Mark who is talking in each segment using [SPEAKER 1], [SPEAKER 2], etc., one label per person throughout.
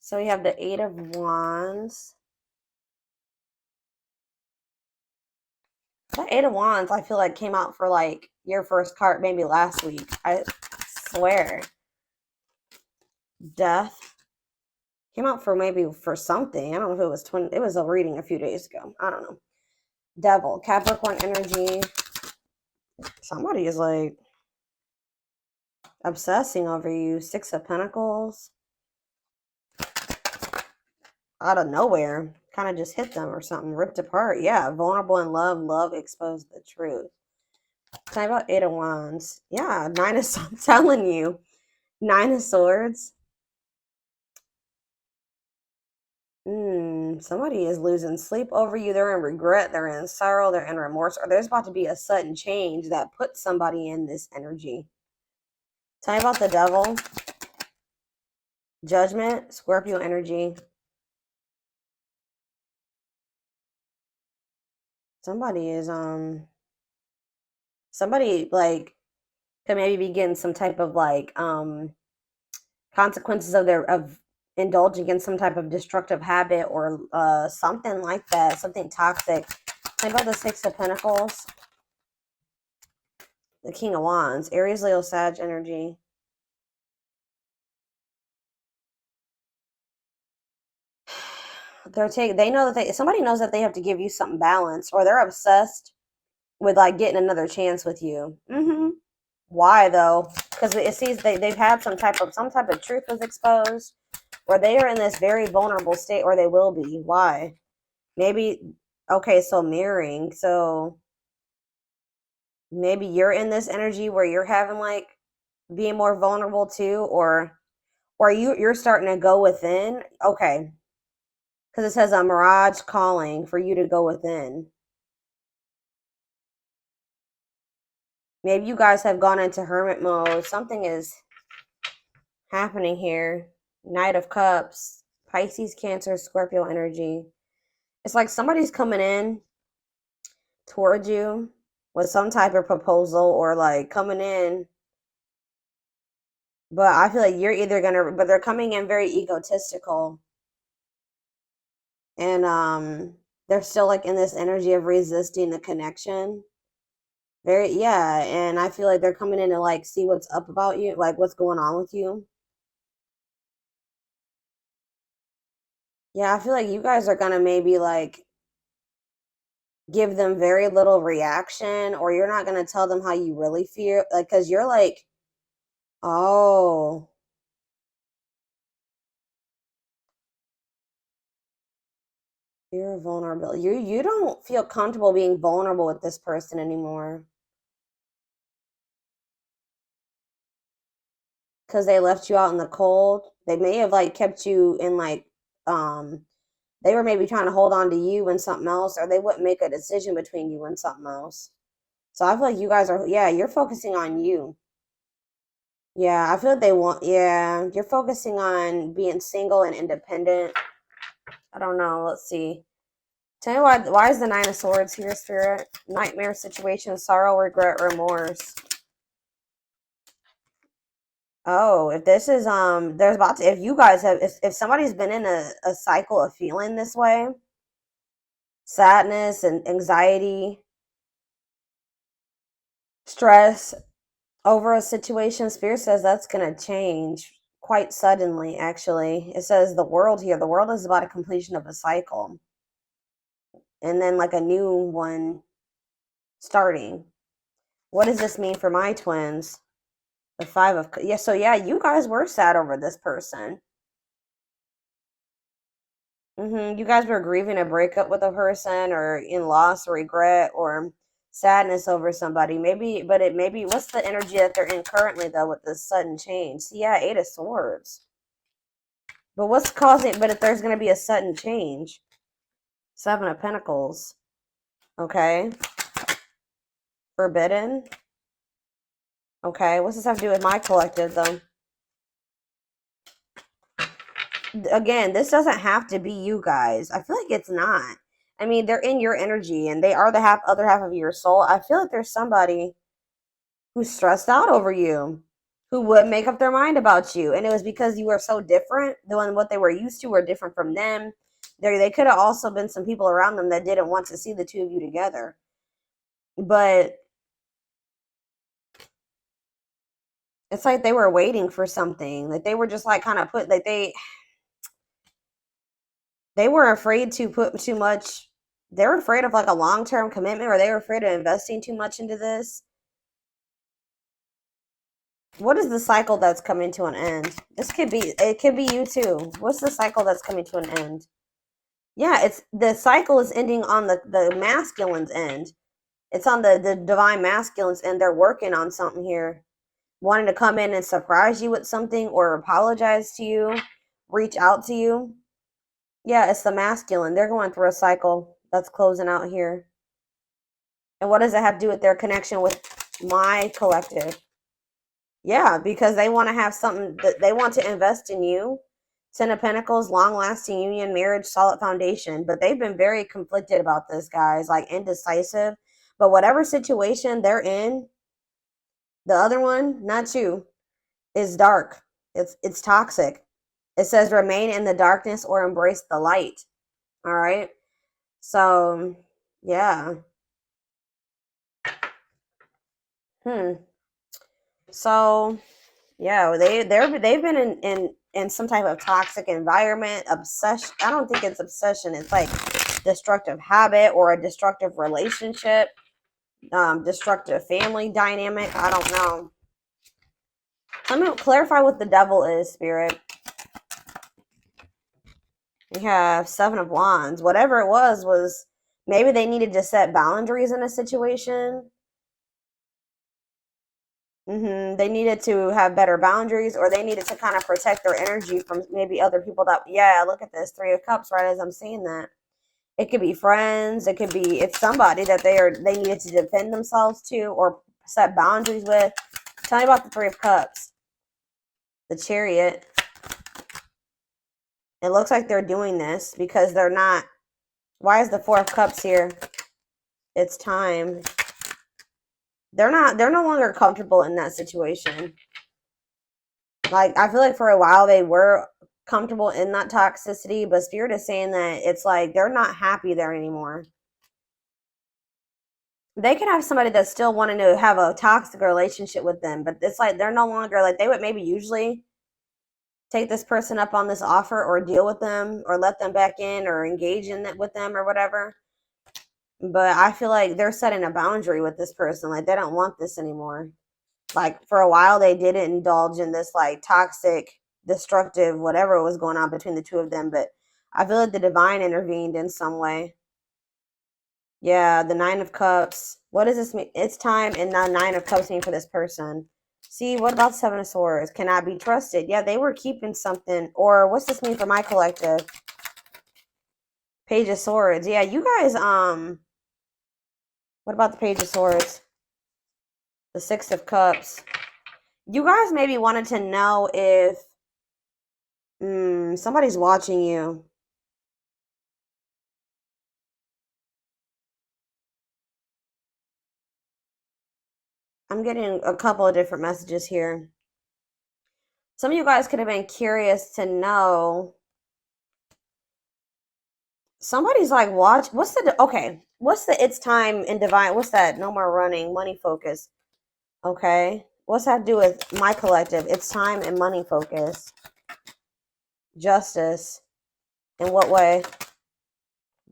[SPEAKER 1] So we have the Eight of Wands. That Eight of Wands, I feel like came out for like your first card maybe last week. I swear. Death came out for maybe for something. I don't know if it was it was a reading a few days ago. I don't know. Devil, Capricorn energy. Somebody is like obsessing over you. Six of Pentacles. Out of nowhere. Kind of just hit them or something. Ripped apart. Yeah. Vulnerable in love. Love exposed the truth. Talking about Eight of Wands. Yeah. Nine of I'm telling you. Nine of Swords. Somebody is losing sleep over you. They're in regret. They're in sorrow. They're in remorse. Or there's about to be a sudden change that puts somebody in this energy. Tell me about the Devil. Judgment. Scorpio energy. Somebody is, somebody, like, could maybe be getting some type of, like, consequences of indulging in some type of destructive habit or something like that, something toxic. Think about the Six of Pentacles, the King of Wands, Aries, Leo, Sag energy. They know that somebody knows that they have to give you something balanced, or they're obsessed with like getting another chance with you. Why though? Because it seems they've had some type of truth was exposed, or they are in this very vulnerable state, or they will be. Why? Maybe, okay, so mirroring. So maybe you're in this energy where you're having like being more vulnerable too, or you're starting to go within. Okay, because it says a mirage calling for you to go within. Maybe you guys have gone into hermit mode. Something is happening here. Knight of Cups, Pisces, Cancer, Scorpio energy. It's like somebody's coming in towards you with some type of proposal, or like coming in, but I feel like you're either gonna, but they're coming in very egotistical, and they're still like in this energy of resisting the connection. Very, yeah, and I feel like they're coming in to like see what's up about you, like what's going on with you. Yeah, I feel like you guys are gonna maybe like give them very little reaction, or you're not gonna tell them how you really feel, like, because you're like, oh, you're vulnerable. You don't feel comfortable being vulnerable with this person anymore because they left you out in the cold. They may have like kept you in like, they were maybe trying to hold on to you and something else, or they wouldn't make a decision between you and something else. So I feel like you guys are, yeah, you're focusing on you. Yeah, I feel like they want, yeah, you're focusing on being single and independent. I don't know. Let's see. Tell me why is the Nine of Swords here, Spirit? Nightmare situation, sorrow, regret, remorse. Oh, if this is there's about to, if you guys have, if somebody's been in a cycle of feeling this way, sadness and anxiety, stress over a situation, Spirit says that's gonna change quite suddenly, actually. It says the world here. The world is about a completion of a cycle. And then like a new one starting. What does this mean for my twins? The Five of, yeah, so yeah, you guys were sad over this person. You guys were grieving a breakup with a person, or in loss or regret or sadness over somebody. Maybe, but it maybe, what's the energy that they're in currently though with this sudden change? See, yeah, Eight of Swords. But what's causing, but if there's going to be a sudden change? Seven of Pentacles. Okay. Forbidden. Okay, what's this have to do with my collective though? Again, this doesn't have to be you guys. I feel like it's not. I mean, they're in your energy and they are the other half of your soul. I feel like there's somebody who's stressed out over you. who would make up their mind about you. And it was because you were so different than what they were used to, or different from them. They could have also been some people around them that didn't want to see the two of you together. But it's like they were waiting for something. Like they were just like kind of put, like they were afraid to put too much. They were afraid of like a long-term commitment, or they were afraid of investing too much into this. What is the cycle that's coming to an end? It could be you too. What's the cycle that's coming to an end? Yeah, it's the cycle is ending on the masculine's end. It's on the divine masculine's end. They're working on something here. Wanting to come in and surprise you with something, or apologize to you, reach out to you. Yeah, it's the masculine. They're going through a cycle that's closing out here. And what does it have to do with their connection with my collective? Yeah, because they want to have something that they want to invest in you. Ten of Pentacles, long-lasting union, marriage, solid foundation. But they've been very conflicted about this, guys, like indecisive. But whatever situation they're in, the other one, not you, is dark. It's toxic. It says remain in the darkness or embrace the light. All right. So, yeah. So, yeah, they've been in some type of toxic environment, obsession. I don't think it's obsession. It's like destructive habit or a destructive relationship, destructive family dynamic. I don't know. Let me clarify what the devil is, Spirit. We have Seven of Wands. Whatever it was maybe they needed to set boundaries in a situation. They needed to have better boundaries, or they needed to kind of protect their energy from maybe other people that, yeah, look at this, Three of Cups, right as I'm saying that. It could be friends. It could be, it's somebody that they needed to defend themselves to or set boundaries with. Tell me about the Three of Cups. The Chariot. It looks like they're doing this because they're not. Why is the Four of Cups here? It's time. They're no longer comfortable in that situation. Like, I feel like for a while they were comfortable in that toxicity, but Spirit is saying that it's like they're not happy there anymore. They could have somebody that's still wanting to have a toxic relationship with them, but it's like they're no longer, like, they would maybe usually take this person up on this offer or deal with them or let them back in or engage in it with them or whatever. But I feel like they're setting a boundary with this person. Like, they don't want this anymore. Like, for a while, they didn't indulge in this, like, toxic, destructive, whatever was going on between the two of them. But I feel like the divine intervened in some way. Yeah, the Nine of Cups. What does this mean? It's time, and now Nine of Cups mean for this person. See, what about Seven of Swords? Cannot be trusted. Yeah, they were keeping something. Or what's this mean for my collective? Page of Swords. Yeah, you guys, what about the Page of Swords? The Six of Cups. You guys maybe wanted to know if somebody's watching you. I'm getting a couple of different messages here. Some of you guys could have been curious to know. Somebody's like, watch. What's the it's time in divine? What's that? No more running. Money focus. Okay. What's that to do with my collective? It's time and money focus. Justice. In what way?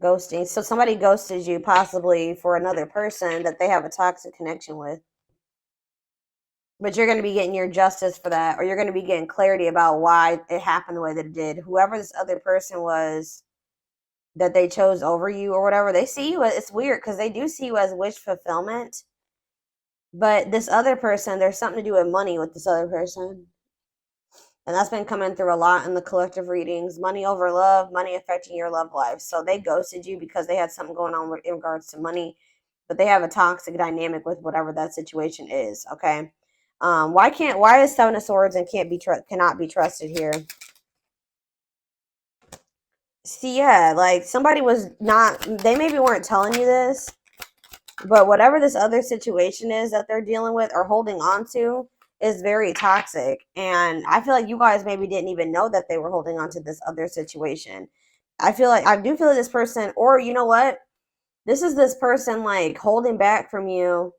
[SPEAKER 1] Ghosting. So somebody ghosted you possibly for another person that they have a toxic connection with. But you're going to be getting your justice for that, or you're going to be getting clarity about why it happened the way that it did. Whoever this other person was that they chose over you or whatever, they see you. It's weird because they do see you as wish fulfillment. But this other person, there's something to do with money with this other person. And that's been coming through a lot in the collective readings. Money over love, money affecting your love life. So they ghosted you because they had something going on in regards to money. But they have a toxic dynamic with whatever that situation is, okay? Why is Seven of Swords and cannot be trusted here? See, yeah, like somebody was not, they maybe weren't telling you this, but whatever this other situation is that they're dealing with or holding on to, is very toxic. And I feel like you guys maybe didn't even know that they were holding on to this other situation. I do feel like this person, or you know what? This is this person like holding back from you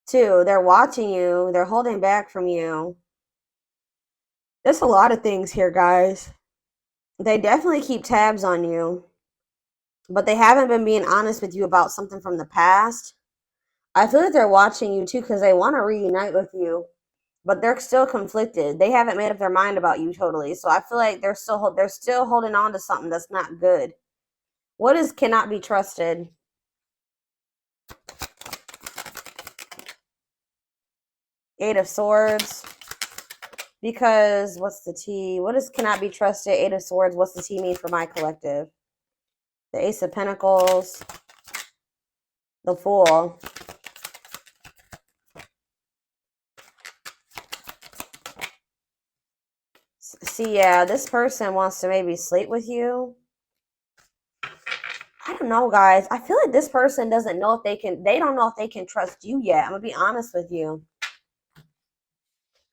[SPEAKER 1] too. They're watching you, they're holding back from you. There's a lot of things here, guys. They definitely keep tabs on you, but they haven't been being honest with you about something from the past. I feel like they're watching you too because they want to reunite with you, but they're still conflicted. They haven't made up their mind about you totally. So I feel like they're still holding on to something that's not good. What is cannot be trusted? Eight of Swords. Because what's the T? What is cannot be trusted? Eight of Swords. What's the T mean for my collective? The Ace of Pentacles. The Fool. See, yeah, this person wants to maybe sleep with you. I don't know, guys. I feel like this person doesn't know if they don't know if they can trust you yet. I'm going to be honest with you.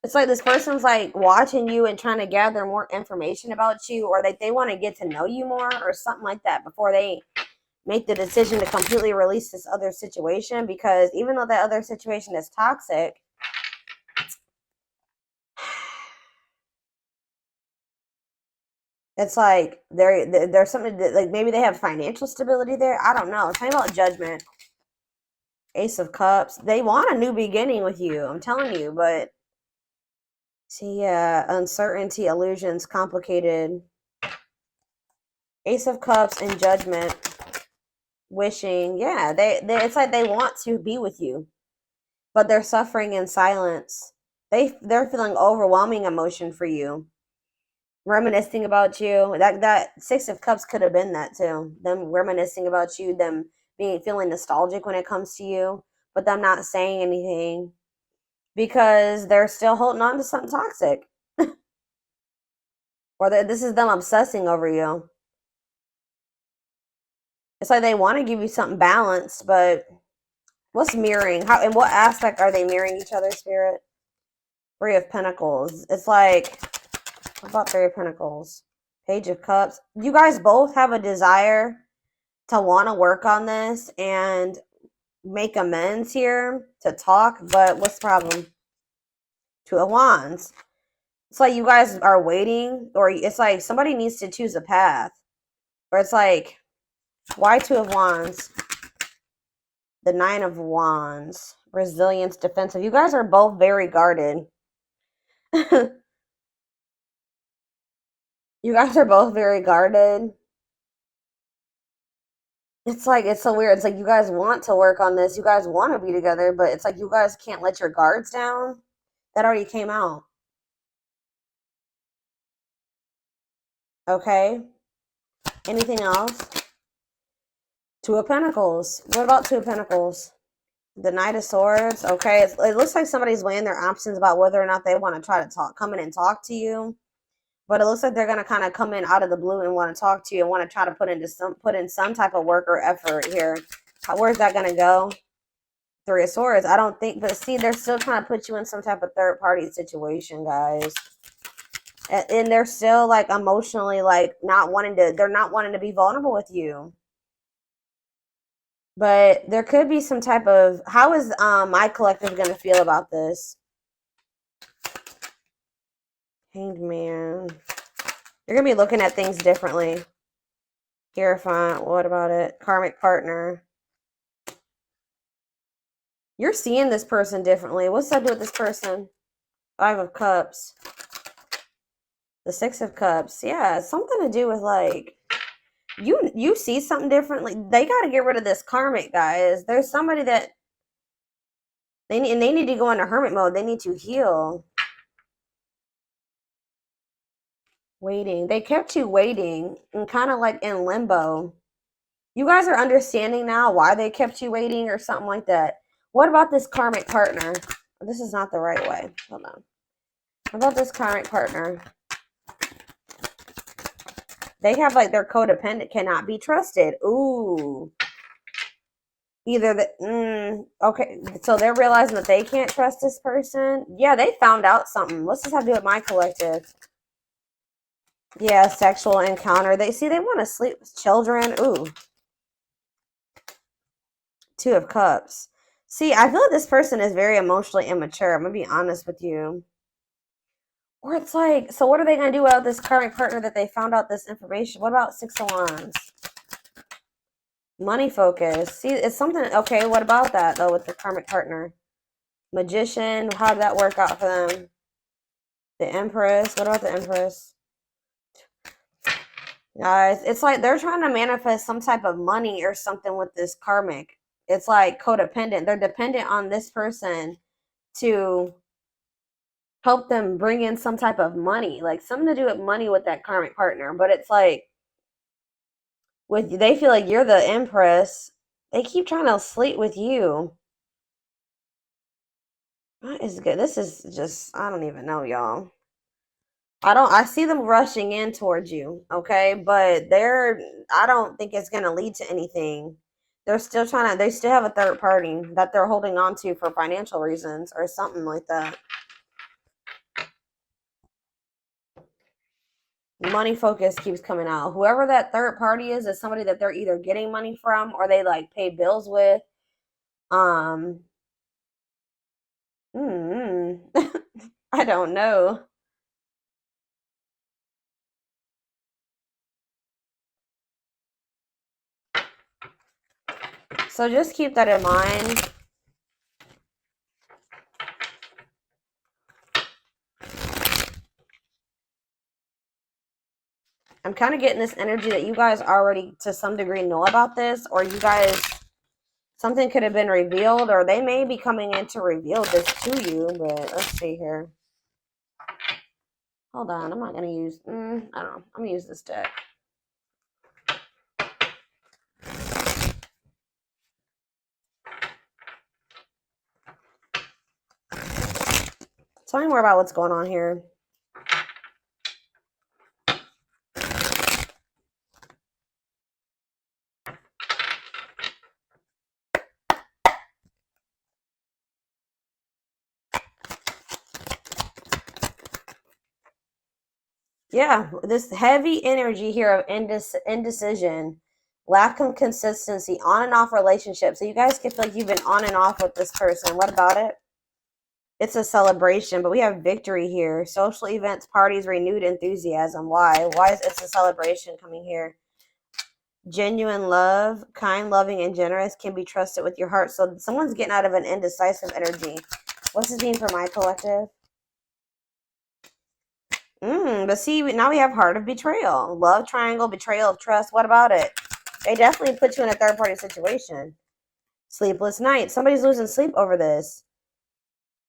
[SPEAKER 1] It's like this person's like watching you and trying to gather more information about you, or like they want to get to know you more or something like that before they make the decision to completely release this other situation. Because even though that other situation is toxic, it's like there's something that, like maybe they have financial stability there. I don't know. Tell me about Judgment. Ace of Cups. They want a new beginning with you. I'm telling you, but see, yeah, uncertainty, illusions, complicated. Ace of Cups and Judgment. Wishing, yeah, they it's like they want to be with you, but they're suffering in silence. They're feeling overwhelming emotion for you, reminiscing about you. That Six of Cups could have been that too. Them reminiscing about you, them feeling nostalgic when it comes to you, but them not saying anything because they're still holding on to something toxic. Or this is them obsessing over you. It's like they want to give you something balanced, but what's mirroring? How, in what aspect are they mirroring each other, Spirit? Three of Pentacles. It's like, what about Three of Pentacles? Page of Cups. You guys both have a desire to want to work on this and make amends here, to talk, but what's the problem? Two of Wands. It's like you guys are waiting, or it's like somebody needs to choose a path. Or it's like, why Two of Wands? The Nine of Wands. Resilience, defensive. You guys are both very guarded. You guys are both very guarded. It's like, it's so weird. It's like you guys want to work on this. You guys want to be together, but it's like you guys can't let your guards down. That already came out. Okay. Anything else? Two of Pentacles. What about Two of Pentacles? The Knight of Swords. Okay. It looks like somebody's weighing their options about whether or not they want to try to come in and talk to you. But it looks like they're going to kind of come in out of the blue and want to talk to you and want to try to put in some type of work or effort here. Where's that going to go? Three of Swords. I don't think, but see, they're still trying to put you in some type of third party situation, guys. And they're still like emotionally like they're not wanting to be vulnerable with you. But there could be some type of, how is my collective going to feel about this? Hanged Man. You're going to be looking at things differently. Hierophant. What about it? Karmic partner. You're seeing this person differently. What's that do with this person? Five of Cups. The Six of Cups. Yeah, it's something to do with like, you see something differently. They got to get rid of this karmic, guys. There's somebody that they need to go into hermit mode. They need to heal. Waiting. They kept you waiting and kind of like in limbo. You guys are understanding now why they kept you waiting or something like that. What about this karmic partner? This is not the right way. Hold on. What about this karmic partner? They have like their codependent, cannot be trusted. Ooh. Either okay, so they're realizing that they can't trust this person. Yeah, they found out something. What's this have to do with my collective? Yeah, sexual encounter. They want to sleep with children. Ooh, Two of Cups. See, I feel like this person is very emotionally immature. I'm gonna be honest with you. Or it's like, so what are they gonna do about this karmic partner that they found out this information? What about Six of Wands? Money focus. See, it's something. Okay, what about that though with the karmic partner? Magician. How did that work out for them? The Empress. What about the Empress? Guys, it's like they're trying to manifest some type of money or something with this karmic. It's like codependent. They're dependent on this person to help them bring in some type of money, like something to do with money with that karmic partner. But it's like they feel like you're the Empress. They keep trying to sleep with you. That is good. This is just, I don't even know, y'all. I see them rushing in towards you, okay? But I don't think it's going to lead to anything. They still have a third party that they're holding on to for financial reasons or something like that. Money focus keeps coming out. Whoever that third party is somebody that they're either getting money from or they like pay bills with. I don't know. So just keep that in mind. I'm kind of getting this energy that you guys already to some degree know about this, or you guys, something could have been revealed, or they may be coming in to reveal this to you. But let's see here. Hold on, I'm not going to use, I don't know. I'm going to use this deck. Tell me more about what's going on here. Yeah, this heavy energy here of indecision, lack of consistency, on and off relationships. So you guys can feel like you've been on and off with this person. What about it? It's a celebration, but we have victory here. Social events, parties, renewed enthusiasm. Why? Why is it's a celebration coming here? Genuine love, kind, loving, and generous, can be trusted with your heart. So someone's getting out of an indecisive energy. What's this mean for my collective? But see, now we have heart of betrayal, love triangle, betrayal of trust. What about it? They definitely put you in a third party situation. Sleepless night. Somebody's losing sleep over this.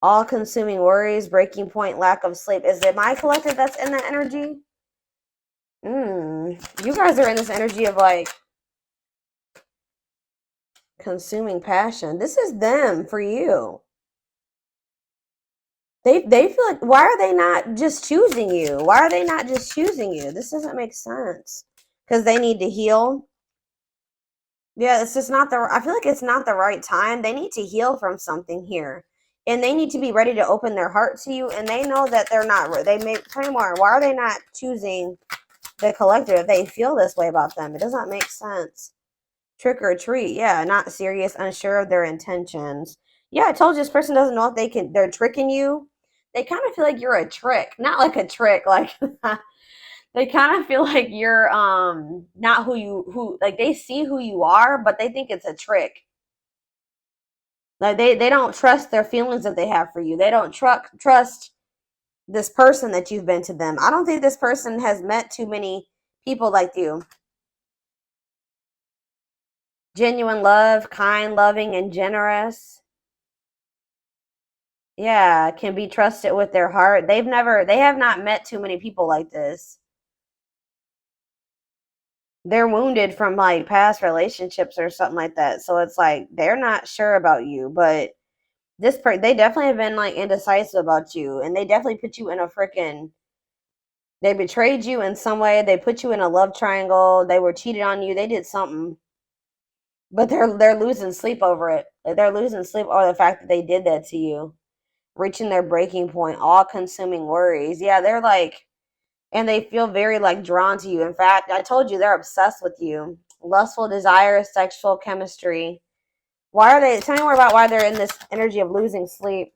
[SPEAKER 1] All consuming worries, breaking point, lack of sleep. Is it my collective that's in that energy? You guys are in this energy of like consuming passion. This is them for you. They feel like, why are they not just choosing you? Why are they not just choosing you? This doesn't make sense. Because they need to heal. Yeah, it's just not I feel like it's not the right time. They need to heal from something here. And they need to be ready to open their heart to you. And they know that they're not, they may play more. Why are they not choosing the collective if they feel this way about them? It does not make sense. Trick or treat. Yeah, not serious, unsure of their intentions. Yeah, I told you this person doesn't know if they're tricking you. They kind of feel like you're a trick. Not like a trick, like they kind of feel like you're not who like they see who you are, but they think it's a trick. Like they don't trust their feelings that they have for you. They don't trust this person that you've been to them. I don't think this person has met too many people like you. Genuine love, kind, loving, and generous. Yeah, can be trusted with their heart. They have not met too many people like this. They're wounded from like past relationships or something like that. So it's like they're not sure about you, but they definitely have been like indecisive about you, and they definitely put you in a freaking, they betrayed you in some way. They put you in a love triangle. They were cheated on you. They did something. But they're losing sleep over it. Like, they're losing sleep over the fact that they did that to you. Reaching their breaking point, all consuming worries. Yeah, they're like, and they feel very like drawn to you. In fact, I told you they're obsessed with you. Lustful desire, sexual chemistry. Why are they? Tell me more about why they're in this energy of losing sleep.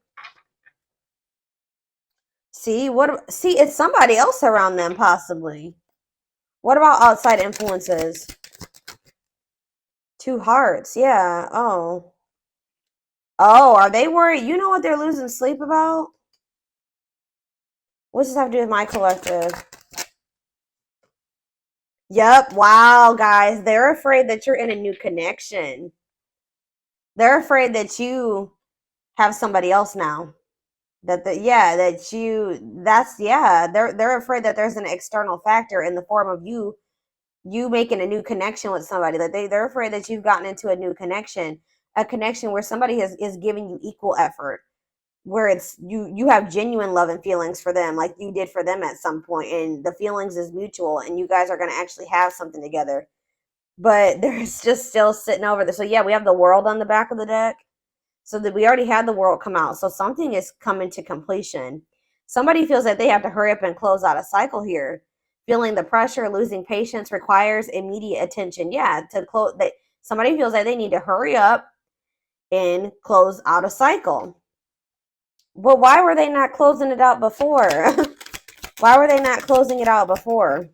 [SPEAKER 1] See what? See, it's somebody else around them, possibly. What about outside influences? Two hearts. Yeah. Oh. Oh, are they worried? You know what they're losing sleep about? What does this have to do with my collective? Yep. Wow, guys. They're afraid that you're in a new connection. They're afraid that you have somebody else now. They're afraid that there's an external factor in the form of you making a new connection with somebody. That they're afraid that you've gotten into a new connection, a connection where somebody is giving you equal effort, where it's you have genuine love and feelings for them like you did for them at some point, and the feelings is mutual and you guys are going to actually have something together. But there's just still sitting over there. So yeah, we have the World on the back of the deck. So that we already had the World come out. So something is coming to completion. Somebody feels that they have to hurry up and close out a cycle here. Feeling the pressure, losing patience requires immediate attention. Yeah, to close that, somebody feels like they need to hurry up and close out a cycle. But why were they not closing it out before? Why were they not closing it out before?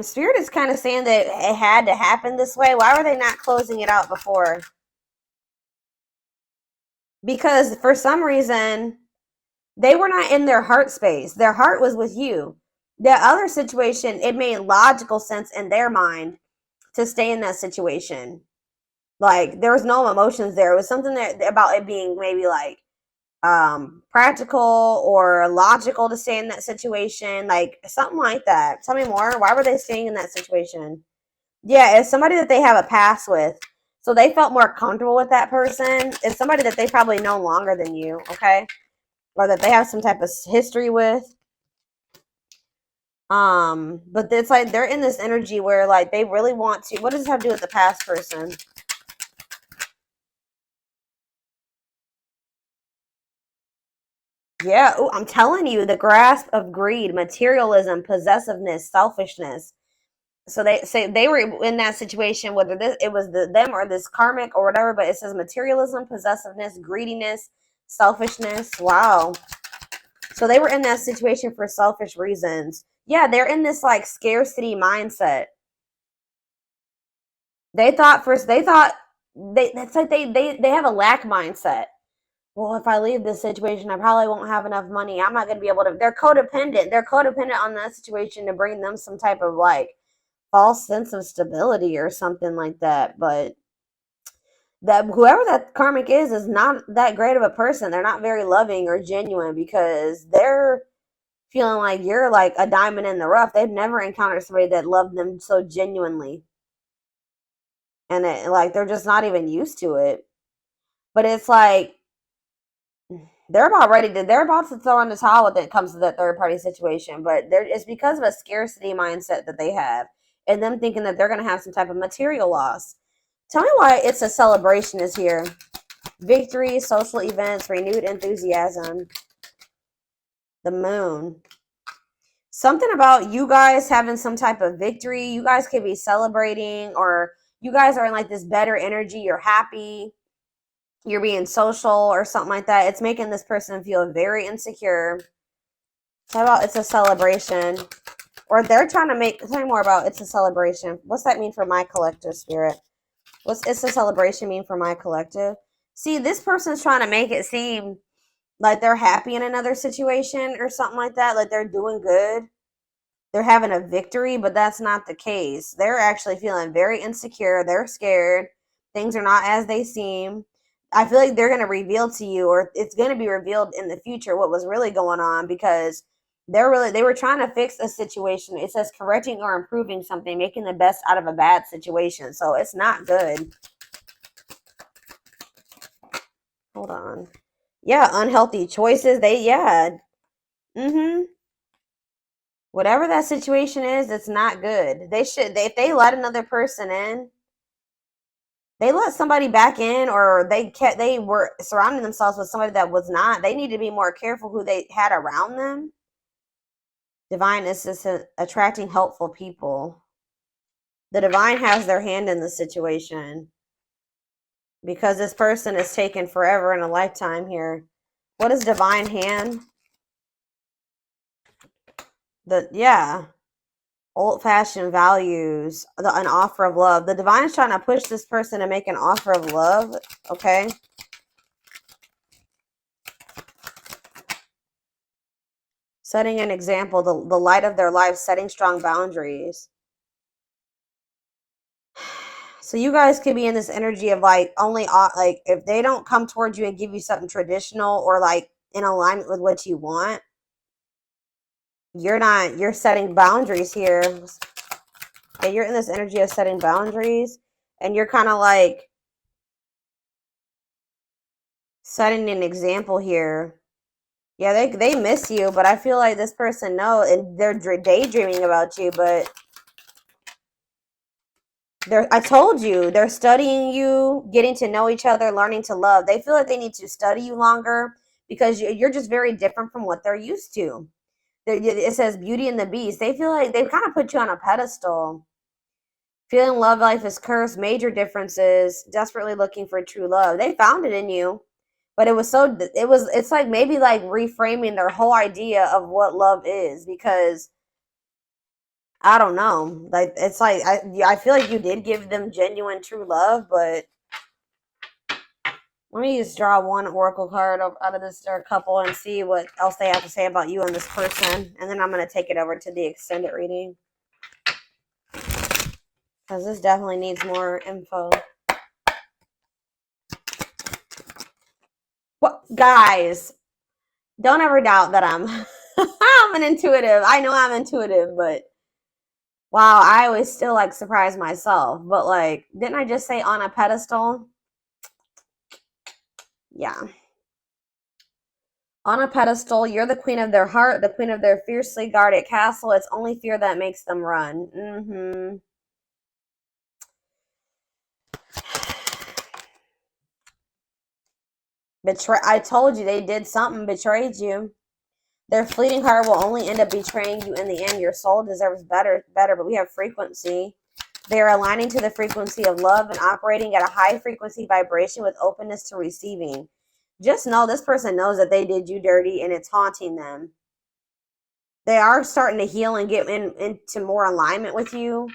[SPEAKER 1] Spirit is kind of saying that it had to happen this way. Why were they not closing it out before? Because for some reason, they were not in their heart space. Their heart was with you. The other situation, it made logical sense in their mind to stay in that situation. Like, there was no emotions there. It was something that about it being maybe like practical or logical to stay in that situation, like something like that. Tell me more. Why were they staying in that situation? Yeah, it's somebody that they have a past with, so they felt more comfortable with that person. It's somebody that they probably know longer than you, okay, or that they have some type of history with. But it's like they're in this energy where like they really want to. What does this have to do with the past person? Yeah, ooh, I'm telling you, the grasp of greed, materialism, possessiveness, selfishness. So they say they were in that situation, whether it was them or this karmic or whatever, but it says materialism, possessiveness, greediness, selfishness. Wow. So they were in that situation for selfish reasons. Yeah, they're in this like scarcity mindset. They thought that's like they have a lack mindset. Well, if I leave this situation, I probably won't have enough money. I'm not going to be able to. They're codependent. They're codependent on that situation to bring them some type of like false sense of stability or something like that. But that whoever that karmic is not that great of a person. They're not very loving or genuine because they're feeling like you're like a diamond in the rough. They've never encountered somebody that loved them so genuinely, and like they're just not even used to it. But it's like they're about to throw in the towel when it comes to that third party situation. But it's because of a scarcity mindset that they have, and them thinking that they're going to have some type of material loss. Tell me why it's a celebration is here. Victory, social events, renewed enthusiasm. The moon. Something about you guys having some type of victory. You guys could be celebrating, or you guys are in like this better energy. You're happy. You're being social or something like that. It's making this person feel very insecure. How about it's a celebration? Or they're trying to make, tell me more about it's a celebration. What's that mean for my collective spirit? What's it's a celebration mean for my collective? See, this person's trying to make it seem like they're happy in another situation or something like that, like they're doing good. They're having a victory, but that's not the case. They're actually feeling very insecure. They're scared. Things are not as they seem. I feel like they're going to reveal to you, or it's going to be revealed in the future what was really going on, because they were trying to fix a situation. It says correcting or improving something, making the best out of a bad situation. So it's not good. Hold on. Yeah, unhealthy choices. Yeah. Mm-hmm. Whatever that situation is, it's not good. If they let another person in, they let somebody back in, or they were surrounding themselves with somebody that was not. They need to be more careful who they had around them. Divine assistant attracting helpful people. The divine has their hand in the situation because this person is taken forever in a lifetime here. What is divine hand? Yeah. Old-fashioned values, an offer of love. The divine is trying to push this person to make an offer of love, okay? Setting an example, the light of their life, setting strong boundaries. So you guys could be in this energy of like only like if they don't come towards you and give you something traditional or like in alignment with what you want, you're setting boundaries here. Okay, you're in this energy of setting boundaries, and you're kind of like setting an example here. Yeah, they miss you, but I feel like this person knows, and they're daydreaming about you, but I told you, they're studying you, getting to know each other, learning to love. They feel like they need to study you longer because you're just very different from what they're used to. It says Beauty and the Beast. They feel like they've kind of put you on a pedestal. Feeling love life is cursed, major differences, desperately looking for true love. They found it in you, but it's like maybe like reframing their whole idea of what love is, because I don't know. Like it's like I feel like you did give them genuine true love, but let me just draw one oracle card out of this couple and see what else they have to say about you and this person, and then I'm going to take it over to the extended reading because this definitely needs more info. What, guys? Don't ever doubt that I'm I'm an intuitive. I know I'm intuitive, but wow, I always still like surprise myself. But like, didn't I just say on a pedestal? Yeah. On a pedestal, you're the queen of their heart, the queen of their fiercely guarded castle. It's only fear that makes them run. I told you they did something, betrayed you. Their fleeting heart will only end up betraying you in the end. Your soul deserves better, but we have frequency. They are aligning to the frequency of love and operating at a high frequency vibration with openness to receiving. Just know this person knows that they did you dirty and it's haunting them. They are starting to heal and get into more alignment with you,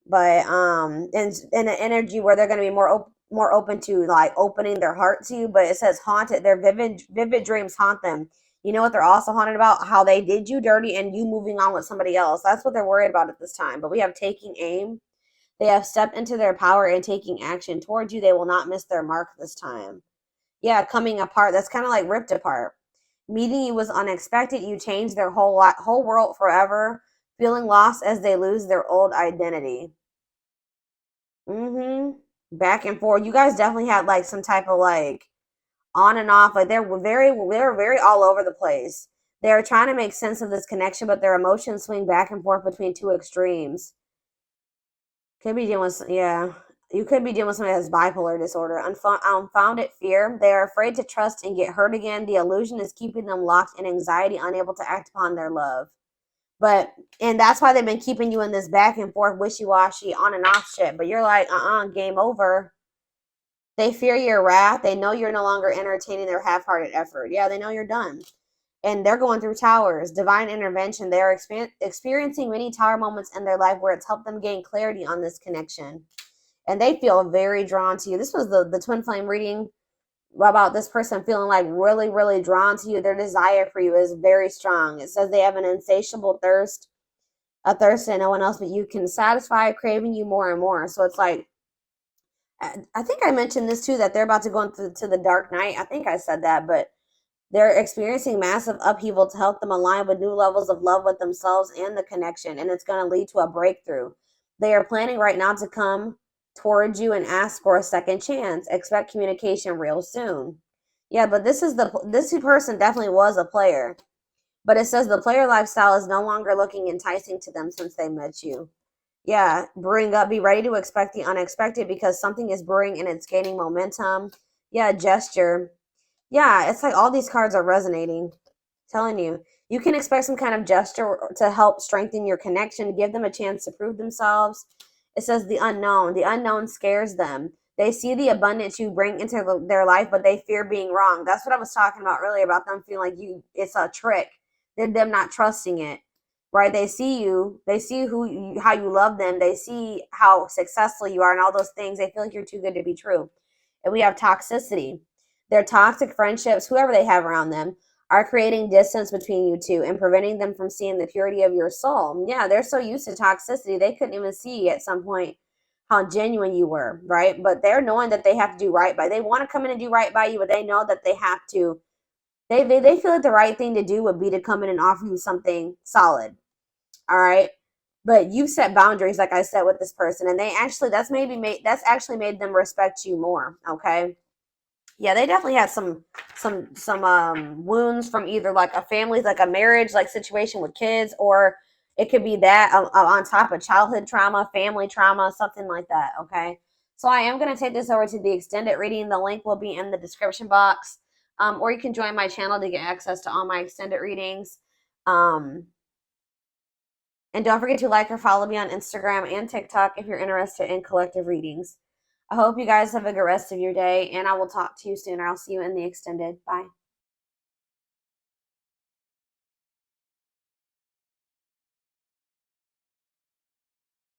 [SPEAKER 1] but in an energy where they're going to be more open to like opening their heart to you. But it says haunted. Their vivid dreams haunt them. You know what they're also haunted about? How they did you dirty and you moving on with somebody else. That's what they're worried about at this time. But we have taking aim. They have stepped into their power and taking action towards you. They will not miss their mark this time. Yeah, coming apart. That's kind of like ripped apart. Meeting you was unexpected. You changed their whole world forever. Feeling lost as they lose their old identity. Back and forth. You guys definitely had like some type of like on and off. Like they were very all over the place. They're trying to make sense of this connection, but their emotions swing back and forth between two extremes. Could be dealing with, yeah. You could be dealing with somebody that has bipolar disorder. Unfounded fear. They are afraid to trust and get hurt again. The illusion is keeping them locked in anxiety, unable to act upon their love. And that's why they've been keeping you in this back and forth, wishy-washy, on and off shit. But you're like, game over. They fear your wrath. They know you're no longer entertaining their half-hearted effort. Yeah, they know you're done. And they're going through towers. Divine intervention. They are experiencing many tower moments in their life where it's helped them gain clarity on this connection. And they feel very drawn to you. This was the twin flame reading about this person feeling like really, really drawn to you. Their desire for you is very strong. It says they have an insatiable thirst, a thirst that no one else but you can satisfy, craving you more and more. So it's like, I think I mentioned this too, that they're about to go into the dark night. I think I said that, but they're experiencing massive upheaval to help them align with new levels of love with themselves and the connection. And it's going to lead to a breakthrough. They are planning right now to come towards you and ask for a second chance. Expect communication real soon. Yeah, but this person definitely was a player. But it says the player lifestyle is no longer looking enticing to them since they met you. Yeah, brewing up. Be ready to expect the unexpected because something is brewing and it's gaining momentum. Yeah, gesture. Yeah, it's like all these cards are resonating. Telling you, you can expect some kind of gesture to help strengthen your connection, give them a chance to prove themselves. It says the unknown. The unknown scares them. They see the abundance you bring into their life, but they fear being wrong. That's what I was talking about earlier about them feeling like it's a trick. They're them not trusting it, right? They see you. They see how you love them. They see how successful you are and all those things. They feel like you're too good to be true. And we have toxicity. Their toxic friendships, whoever they have around them, are creating distance between you two and preventing them from seeing the purity of your soul. Yeah, they're so used to toxicity, they couldn't even see at some point how genuine you were, right? But they're knowing that they have to do right by. They want to come in and do right by you, but they know that they have to. They feel like the right thing to do would be to come in and offer you something solid. All right. But you've set boundaries, like I said, with this person, and that's actually made them respect you more. Okay. Yeah, they definitely had some wounds from either like a family, like a marriage, like situation with kids, or it could be that on top of childhood trauma, family trauma, something like that. Okay, so I am going to take this over to the extended reading. The link will be in the description box, or you can join my channel to get access to all my extended readings. Um, and don't forget to like or follow me on Instagram and TikTok if you're interested in collective readings. I hope you guys have a good rest of your day, and I will talk to you soon. I'll see you in the extended. Bye.